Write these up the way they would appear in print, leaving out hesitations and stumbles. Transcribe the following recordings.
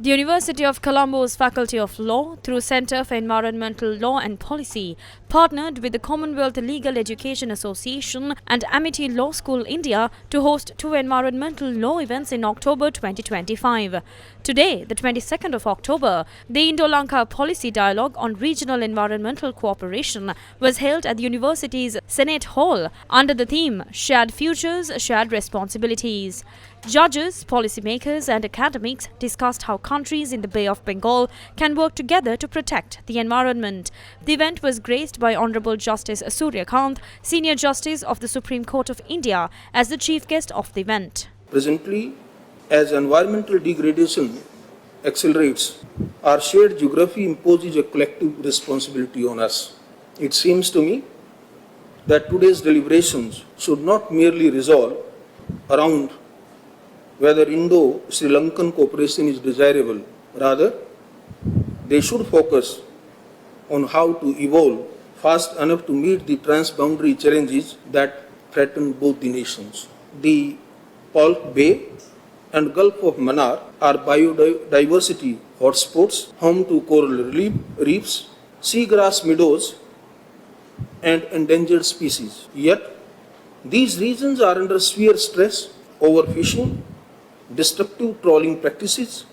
The University of Colombo's Faculty of Law, through Centre for Environmental Law and Policy, partnered with the Commonwealth Legal Education Association and Amity Law School India to host two environmental law events in October 2025. Today, the 22nd of October, the Indo-Lanka Policy Dialogue on Regional Environmental Cooperation was held at the university's Senate Hall under the theme Shared Futures, Shared Responsibilities. Judges, policymakers and academics discussed how countries in the Bay of Bengal can work together to protect the environment. The event was graced by Honorable Justice Surya Kant, Senior Justice of the Supreme Court of India, as the chief guest of the event. Presently, as environmental degradation accelerates, our shared geography imposes a collective responsibility on us. It seems to me that today's deliberations should not merely resolve around whether Indo-Sri Lankan cooperation is desirable. Rather, they should focus on how to evolve fast enough to meet the transboundary challenges that threaten both the nations. The Palk Bay and Gulf of Mannar are biodiversity hotspots, home to coral reefs, seagrass meadows, and endangered species. Yet, these regions are under severe stress. Overfishing, destructive trawling practices,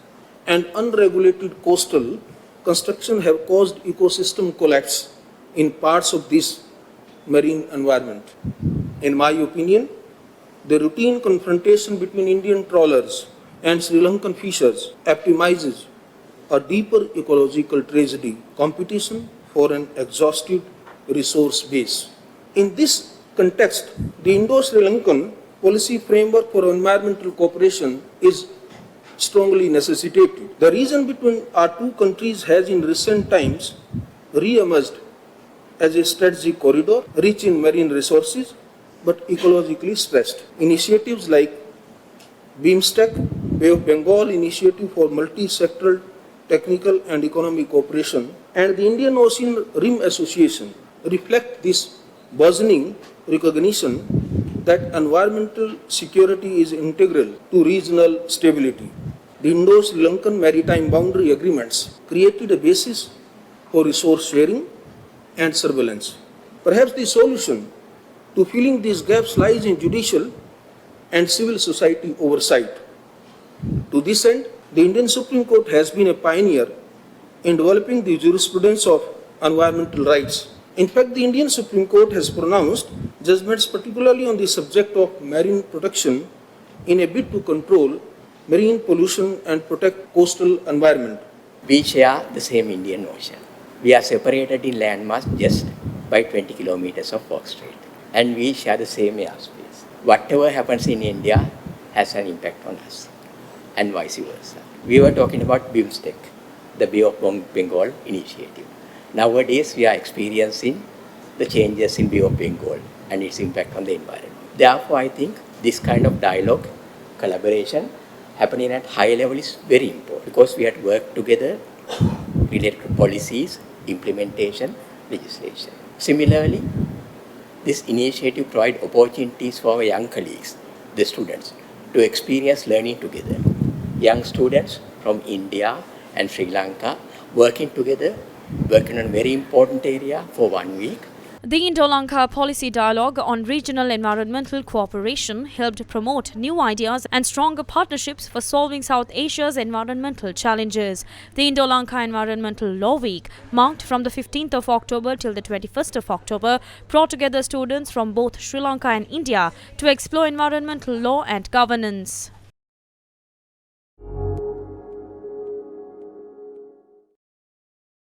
and unregulated coastal construction have caused ecosystem collapse in parts of this marine environment. In my opinion, the routine confrontation between Indian trawlers and Sri Lankan fishers epitomizes a deeper ecological tragedy, competition for an exhausted resource base. In this context, the Indo-Sri Lankan policy framework for environmental cooperation is strongly necessitated. The region between our two countries has in recent times re-emerged as a strategic corridor rich in marine resources but ecologically stressed. Initiatives like BIMSTEC, Bay of Bengal Initiative for Multi-Sectoral Technical and Economic Cooperation, and the Indian Ocean Rim Association reflect this burgeoning recognition that environmental security is integral to regional stability. The Indo-Sri Lankan maritime boundary agreements created a basis for resource sharing and surveillance. Perhaps the solution to filling these gaps lies in judicial and civil society oversight. To this end, the Indian Supreme Court has been a pioneer in developing the jurisprudence of environmental rights. In fact, the Indian Supreme Court has pronounced judgments particularly on the subject of marine protection in a bid to control marine pollution and protect coastal environment. We share the same Indian Ocean. We are separated in landmass just by 20 kilometers of Fox Strait. And we share the same airspace. Whatever happens in India has an impact on us, and vice versa. We were talking about BIMSTEC, the Bay of Bengal initiative. Nowadays, we are experiencing the changes in Bay of Bengal and its impact on the environment. Therefore, I think this kind of dialogue, collaboration, happening at high level is very important because we have to work together related to policies, implementation, legislation. Similarly, this initiative provides opportunities for our young colleagues, the students, to experience learning together. Young students from India and Sri Lanka working together, working on a very important area for 1 week. The Indo-Lanka Policy Dialogue on Regional Environmental Cooperation helped promote new ideas and stronger partnerships for solving South Asia's environmental challenges. The Indo-Lanka Environmental Law Week, marked from the 15th of October till the 21st of October, brought together students from both Sri Lanka and India to explore environmental law and governance.